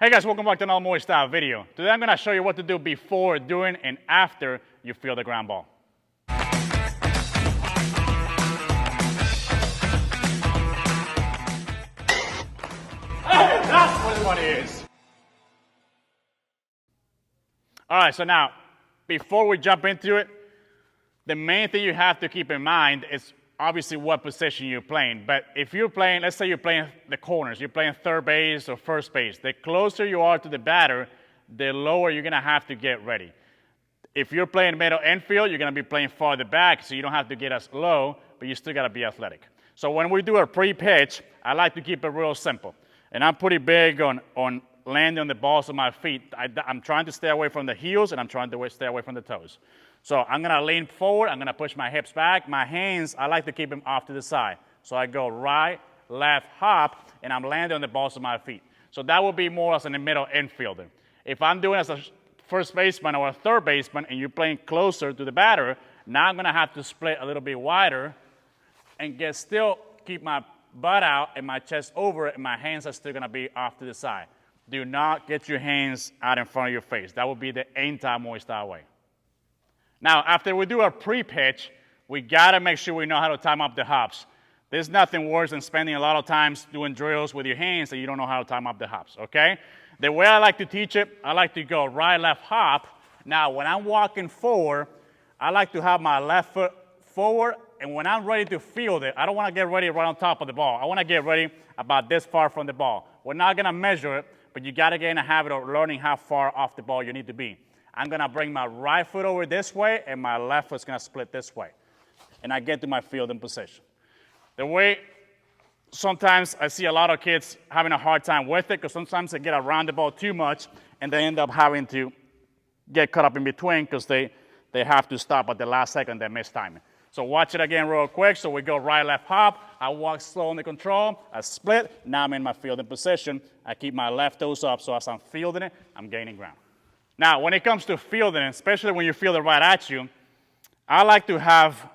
Hey guys, welcome back to another Moy Style video. Today I'm going to show you what to do before, during, and after you field the ground ball. Hey, that's what everybody is. Alright, so now, before we jump into it, the main thing you have to keep in mind is obviously what position you're playing. But if you're playing, let's say you're playing the corners, you're playing third base or first base, the closer you are to the batter, the lower you're going to have to get ready. If you're playing middle infield, you're going to be playing farther back, so you don't have to get as low, but you still got to be athletic. So when we do a pre-pitch, I like to keep it real simple. And I'm pretty big on landing on the balls of my feet. I'm trying to stay away from the heels, and I'm trying to stay away from the toes. So I'm going to lean forward, I'm going to push my hips back. My hands, I like to keep them off to the side. So I go right, left, hop, and I'm landing on the balls of my feet. So that would be more as in the middle infielder. If I'm doing as a first baseman or a third baseman and you're playing closer to the batter, now I'm going to have to split a little bit wider and still keep my butt out and my chest over, and my hands are still going to be off to the side. Do not get your hands out in front of your face. That would be the anti-Moy Style way. Now, after we do our pre-pitch, we got to make sure we know how to time up the hops. There's nothing worse than spending a lot of time doing drills with your hands that you don't know how to time up the hops, okay? The way I like to teach it, I like to go right, left, hop. Now, when I'm walking forward, I like to have my left foot forward, and when I'm ready to field it, I don't want to get ready right on top of the ball. I want to get ready about this far from the ball. We're not going to measure it, but you got to get in the habit of learning how far off the ball you need to be. I'm going to bring my right foot over this way, and my left foot's going to split this way. And I get to my fielding position. The way sometimes I see a lot of kids having a hard time with it, because sometimes they get around the ball too much, and they end up having to get caught up in between because they have to stop at the last second, they miss timing. So watch it again real quick. So we go right, left, hop. I walk slow under control. I split. Now I'm in my fielding position. I keep my left toes up, so as I'm fielding it, I'm gaining ground. Now, when it comes to fielding, especially when you field it right at you, I like to have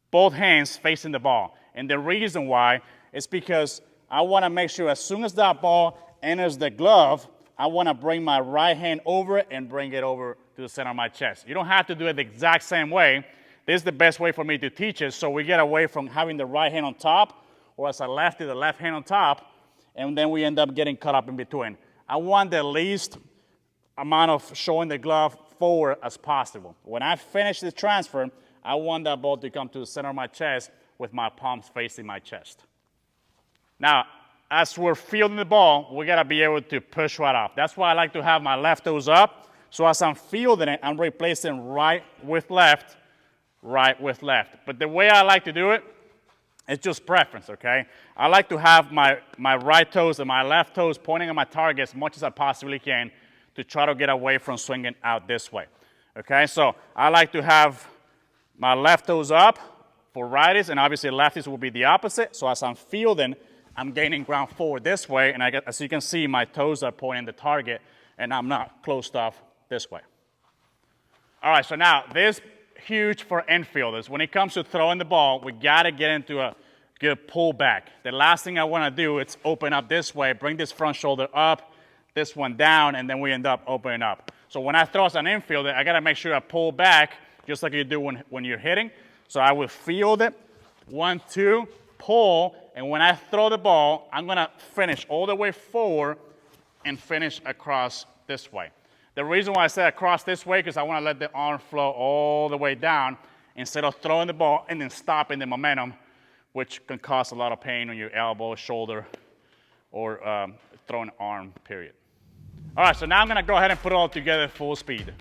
both hands facing the ball. And the reason why is because I want to make sure as soon as that ball enters the glove, I want to bring my right hand over it and bring it over to the center of my chest. You don't have to do it the exact same way. This is the best way for me to teach it, so we get away from having the right hand on top, or as a lefty, the left hand on top, and then we end up getting caught up in between. I want the least amount of showing the glove forward as possible. When I finish the transfer, I want that ball to come to the center of my chest with my palms facing my chest. Now, as we're fielding the ball, we gotta be able to push right off. That's why I like to have my left toes up. So as I'm fielding it, I'm replacing right with left. But the way I like to do it, it's just preference, okay? I like to have my right toes and my left toes pointing at my target as much as I possibly can to try to get away from swinging out this way, okay? So I like to have my left toes up for righties, and obviously lefties will be the opposite. So as I'm fielding, I'm gaining ground forward this way, and as you can see, my toes are pointing the target, and I'm not closed off this way. All right, so now this is huge for infielders. When it comes to throwing the ball, we gotta get into a good pull back. The last thing I wanna do is open up this way, bring this front shoulder up, this one down, and then we end up opening up. So when I throw as an infielder, I gotta make sure I pull back just like you do when you're hitting. So I will field it, 1, 2, pull, and when I throw the ball, I'm gonna finish all the way forward and finish across this way. The reason why I say across this way, because I wanna let the arm flow all the way down instead of throwing the ball and then stopping the momentum, which can cause a lot of pain on your elbow, shoulder, or throwing arm, period. All right, so now I'm gonna go ahead and put it all together at full speed.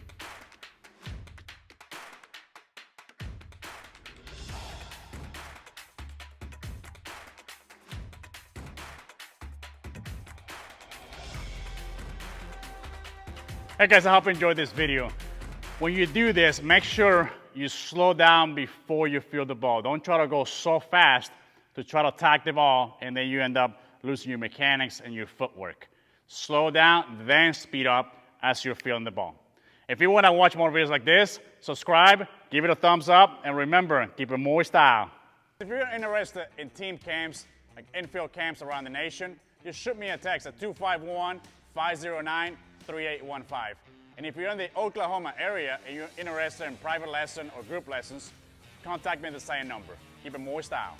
Hey guys, I hope you enjoyed this video. When you do this, make sure you slow down before you field the ball. Don't try to go so fast to try to attack the ball, and then you end up losing your mechanics and your footwork. Slow down, then speed up as you're fielding the ball. If you want to watch more videos like this, subscribe, give it a thumbs up, and remember, keep it Moy Style. If you're interested in team camps, like infield camps around the nation, just shoot me a text at 251 509-3815. And if you're in the Oklahoma area and you're interested in private lesson or group lessons, contact me at the same number. Keep it Moy Style.